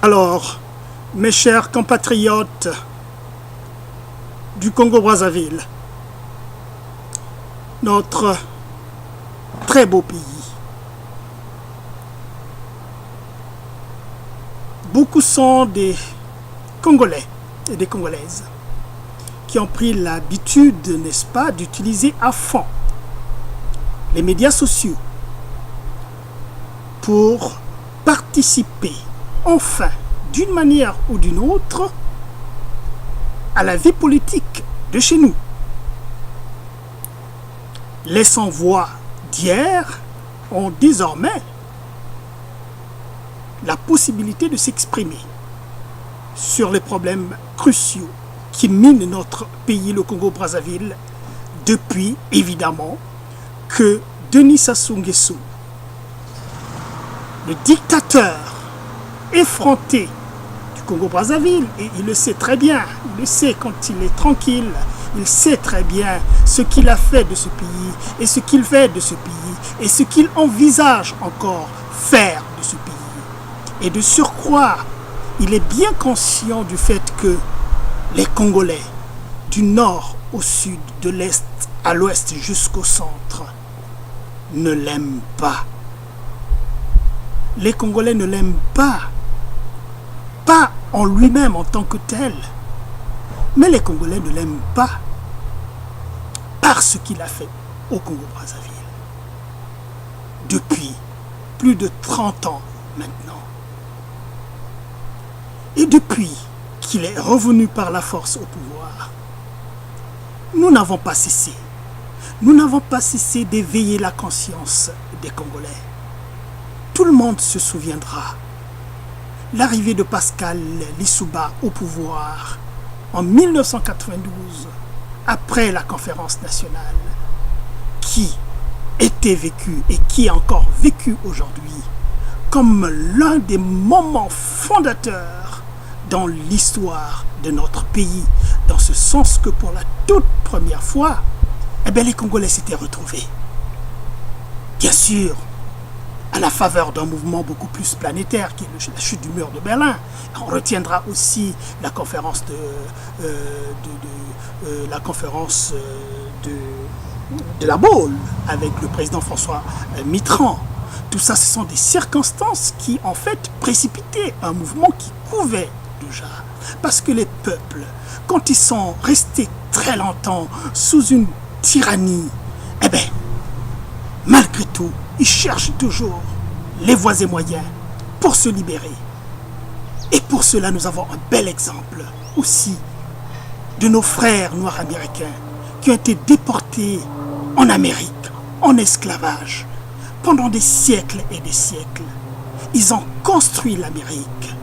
Alors, mes chers compatriotes du Congo-Brazzaville, notre très beau pays, beaucoup sont des Congolais et des Congolaises qui ont pris l'habitude, n'est-ce pas, d'utiliser à fond les médias sociaux pour participer, enfin, d'une manière ou d'une autre, à la vie politique de chez nous. Les sans-voix d'hier ont désormais la possibilité de s'exprimer sur les problèmes cruciaux qui minent notre pays, le Congo-Brazzaville, depuis, évidemment, que Denis Sassou Nguesso, le dictateur effronté du Congo-Brazzaville, et il le sait très bien, il le sait quand il est tranquille, il sait très bien ce qu'il a fait de ce pays, et ce qu'il fait de ce pays, et ce qu'il envisage encore faire de ce pays. Et de surcroît, il est bien conscient du fait que les Congolais, du nord au sud, de l'est à l'ouest jusqu'au centre, ne l'aiment pas. Les Congolais ne l'aiment pas en lui-même en tant que tel, mais les Congolais ne l'aiment pas par ce qu'il a fait au Congo-Brazzaville depuis plus de 30 ans maintenant. Et depuis qu'il est revenu par la force au pouvoir, nous n'avons pas cessé. Nous n'avons pas cessé d'éveiller la conscience des Congolais. Tout le monde se souviendra. L'arrivée de Pascal Lissouba au pouvoir en 1992, après la conférence nationale, qui était vécue et qui est encore vécue aujourd'hui comme l'un des moments fondateurs dans l'histoire de notre pays, dans ce sens que pour la toute première fois, les Congolais s'étaient retrouvés. Bien sûr, à la faveur d'un mouvement beaucoup plus planétaire qui est la chute du mur de Berlin. On retiendra aussi la conférence de la Baule avec le président François Mitterrand. Tout ça, ce sont des circonstances qui, en fait, précipitaient un mouvement qui couvait déjà. Parce que les peuples, quand ils sont restés très longtemps sous une tyrannie, malgré tout, ils cherchent toujours les voies et moyens pour se libérer. Et pour cela, nous avons un bel exemple aussi de nos frères noirs américains qui ont été déportés en Amérique, en esclavage, pendant des siècles et des siècles. Ils ont construit l'Amérique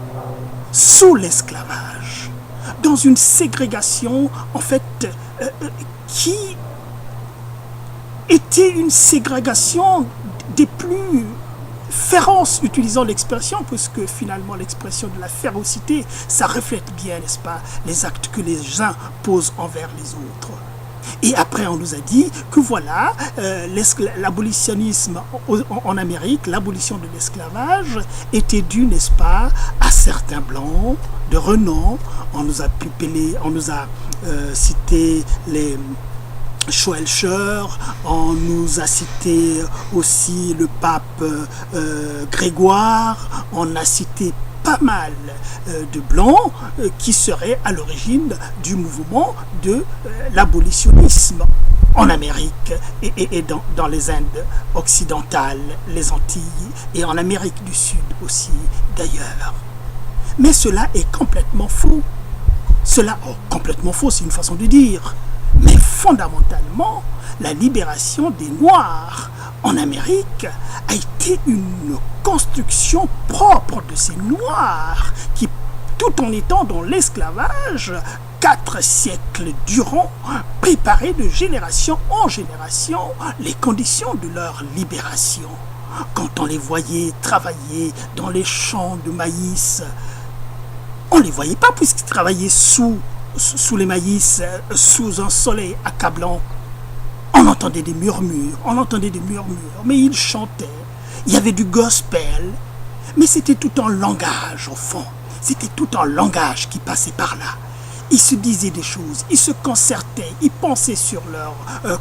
sous l'esclavage, dans une ségrégation, en fait, qui était une ségrégation des plus féroces, utilisant l'expression, puisque finalement l'expression de la férocité, ça reflète bien, n'est-ce pas, les actes que les uns posent envers les autres. Et après, on nous a dit que voilà, l'abolitionnisme en Amérique, l'abolition de l'esclavage, était due, n'est-ce pas, à certains blancs de renom. On nous a cité les Schweilcher, on nous a cité aussi le pape Grégoire, on a cité pas mal de blancs qui seraient à l'origine du mouvement de l'abolitionnisme en Amérique et dans les Indes occidentales, les Antilles et en Amérique du Sud aussi d'ailleurs. Mais cela est complètement faux. Complètement faux, c'est une façon de dire. Mais fondamentalement, la libération des Noirs en Amérique a été une construction propre de ces Noirs qui, tout en étant dans l'esclavage, 4 siècles durant, préparaient de génération en génération les conditions de leur libération. Quand on les voyait travailler dans les champs de maïs, on ne les voyait pas puisqu'ils travaillaient sous les maïs, sous un soleil accablant. On entendait des murmures, mais ils chantaient. Il y avait du gospel, mais c'était tout un langage au fond. C'était tout un langage qui passait par là. Ils se disaient des choses, ils se concertaient, ils pensaient sur leur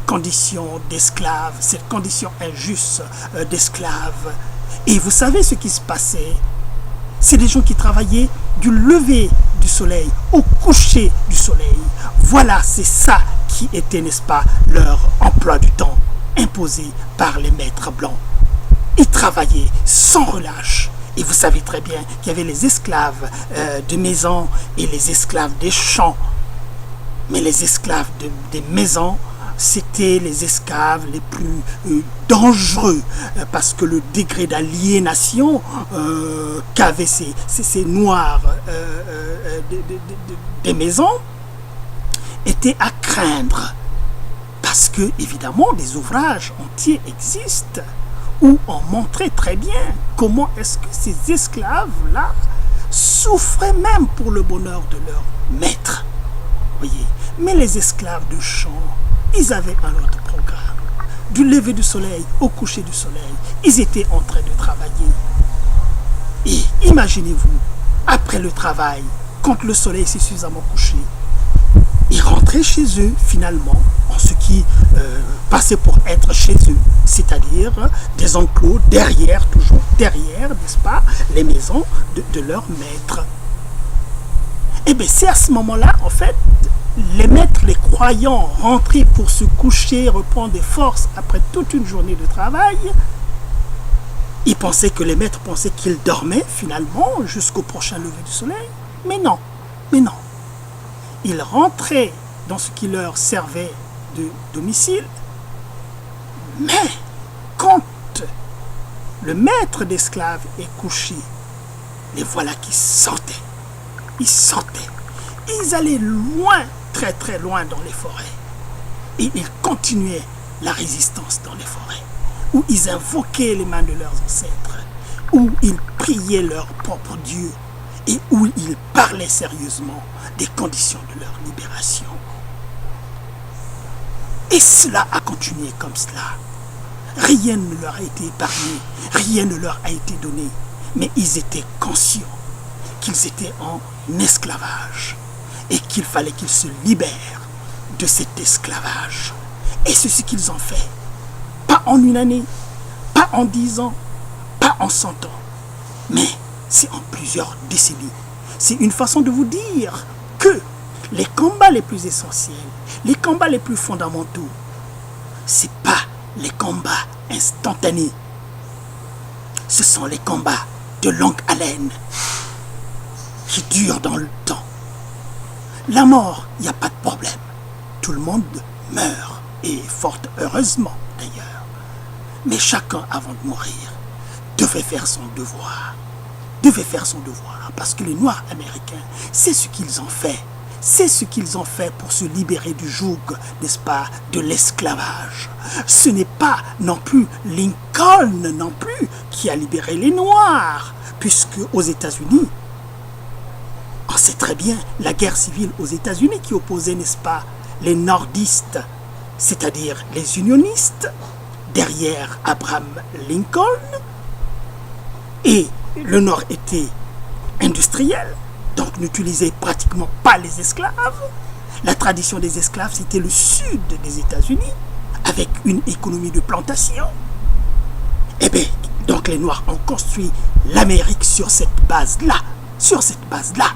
condition d'esclaves, cette condition injuste d'esclaves. Et vous savez ce qui se passait? C'est des gens qui travaillaient du lever du soleil au coucher du soleil. Voilà, c'est ça qui était, n'est-ce pas, leur emploi du temps imposé par les maîtres blancs. Ils travaillaient sans relâche. Et vous savez très bien qu'il y avait les esclaves de maison et les esclaves des champs. Mais les esclaves des maisons, c'était les esclaves les plus dangereux parce que le degré d'aliénation qu'avaient ces noirs des maisons était à craindre. Parce que, évidemment, des ouvrages entiers existent où on montrait très bien comment est-ce que ces esclaves-là souffraient même pour le bonheur de leur maître. Voyez. Mais les esclaves de champ, ils avaient un autre programme. Du lever du soleil au coucher du soleil, ils étaient en train de travailler. Et imaginez-vous, après le travail, quand le soleil s'est suffisamment couché, ils rentraient chez eux finalement en ce qui passait pour être chez eux, c'est-à-dire des enclos derrière, toujours derrière, n'est-ce pas, les maisons de leurs maîtres. Et bien c'est à ce moment-là, en fait, les maîtres, les croyants rentrés pour se coucher, reprendre des forces après toute une journée de travail, ils pensaient que les maîtres pensaient qu'ils dormaient finalement jusqu'au prochain lever du soleil. Mais non, mais non. Ils rentraient dans ce qui leur servait de domicile, mais quand le maître d'esclaves est couché, les voilà qui sortaient. Ils sortaient. Ils allaient loin, très très loin dans les forêts. Et ils continuaient la résistance dans les forêts, où ils invoquaient les mains de leurs ancêtres, où ils priaient leur propre Dieu, et où ils parlaient sérieusement des conditions de leur libération. Et cela a continué comme cela. Rien ne leur a été épargné, rien ne leur a été donné, mais ils étaient conscients qu'ils étaient en esclavage et qu'il fallait qu'ils se libèrent de cet esclavage. Et c'est ce qu'ils ont fait. Pas en une année, pas en 10 ans, pas en 100 ans, mais c'est en plusieurs décennies. C'est une façon de vous dire que les combats les plus essentiels, les combats les plus fondamentaux, c'est pas les combats instantanés. Ce sont les combats de longue haleine qui durent dans le temps. La mort, il n'y a pas de problème. Tout le monde meurt, et fort heureusement d'ailleurs. Mais chacun, avant de mourir, devait faire son devoir. Devait faire son devoir. Parce que les Noirs américains, c'est ce qu'ils ont fait. C'est ce qu'ils ont fait pour se libérer du joug, n'est-ce pas, de l'esclavage. Ce n'est pas non plus Lincoln non plus qui a libéré les Noirs, puisque aux États-Unis, on sait très bien la guerre civile aux États-Unis qui opposait, n'est-ce pas, les nordistes, c'est-à-dire les unionistes, derrière Abraham Lincoln, et le Nord était industriel, donc n'utilisait pratiquement pas les esclaves. La tradition des esclaves, c'était le sud des États-Unis, avec une économie de plantation. Et bien, donc les Noirs ont construit l'Amérique sur cette base-là. Sur cette base-là,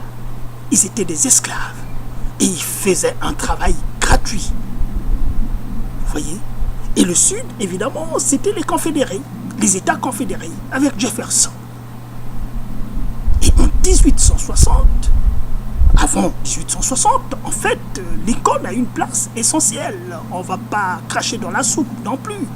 ils étaient des esclaves. Et ils faisaient un travail gratuit. Vous voyez? Et le sud, évidemment, c'était les confédérés, les États confédérés, avec Jefferson. Et en 1860, avant 1860, en fait, Lincoln a une place essentielle. On ne va pas cracher dans la soupe non plus.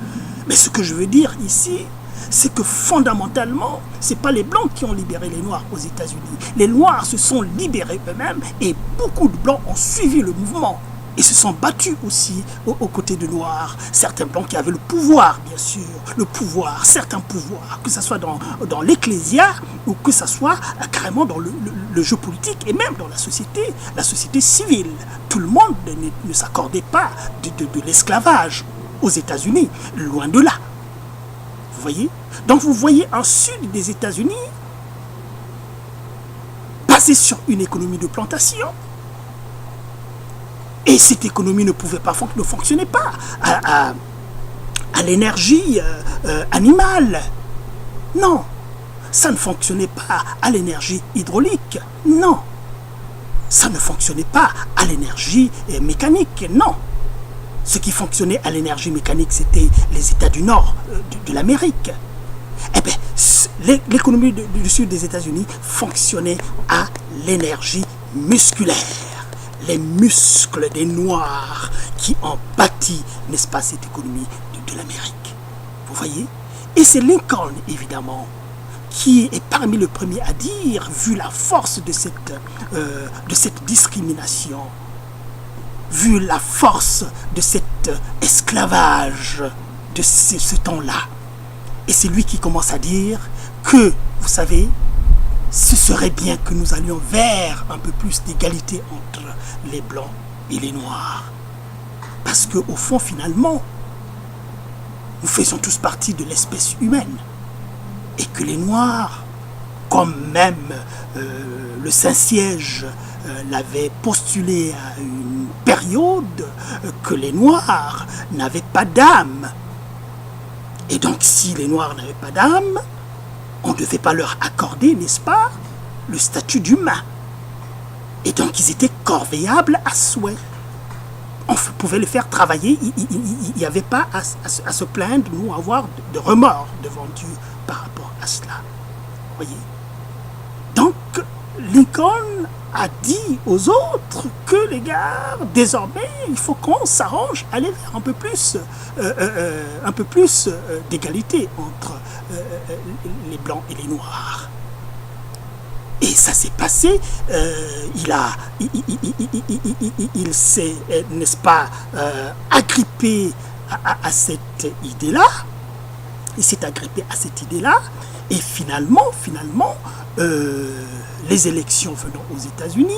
Mais ce que je veux dire ici, c'est que fondamentalement, ce n'est pas les Blancs qui ont libéré les Noirs aux États-Unis. Les Noirs se sont libérés eux-mêmes et beaucoup de Blancs ont suivi le mouvement. Et se sont battus aussi aux côtés de Noirs. Certains Blancs qui avaient le pouvoir, bien sûr. Le pouvoir, certains pouvoirs, que ce soit dans l'ecclésia ou que ce soit carrément dans le jeu politique et même dans la société civile. Tout le monde ne s'accordait pas de l'esclavage aux États-Unis, loin de là. Vous voyez? Donc vous voyez un sud des États-Unis basée sur une économie de plantation. Et cette économie ne fonctionnait pas à l'énergie animale. Non, ça ne fonctionnait pas à l'énergie hydraulique. Non, ça ne fonctionnait pas à l'énergie mécanique. Non, ce qui fonctionnait à l'énergie mécanique, c'était les États du Nord de l'Amérique. Eh bien, l'économie du sud des États-Unis fonctionnait à l'énergie musculaire. Les muscles des Noirs qui ont bâti, n'est-ce pas, cette économie de l'Amérique. Vous voyez? Et c'est Lincoln, évidemment, qui est parmi les premiers à dire, vu la force de cette discrimination, vu la force de cet esclavage de ce temps-là. Et c'est lui qui commence à dire que, vous savez, ce serait bien que nous allions vers un peu plus d'égalité entre les blancs et les noirs. Parce qu'au fond, finalement, nous faisons tous partie de l'espèce humaine. Et que les noirs, comme même le Saint-Siège l'avait postulé à une période, que les noirs n'avaient pas d'âme. Et donc, si les noirs n'avaient pas d'âme, on ne devait pas leur accorder, n'est-ce pas, le statut d'humain. Et donc, ils étaient corveillables à souhait. On pouvait les faire travailler, il n'y avait pas à se plaindre, nous, avoir de remords devant Dieu par rapport à cela. Voyez. Donc, Lincoln a dit aux autres que, les gars, désormais, il faut qu'on s'arrange, aller vers un peu plus d'égalité entre les blancs et les noirs. Et ça s'est passé, il s'est, n'est-ce pas, agrippé à cette idée-là. Il s'est agrippé à cette idée-là. Et finalement, les élections venant aux États-Unis,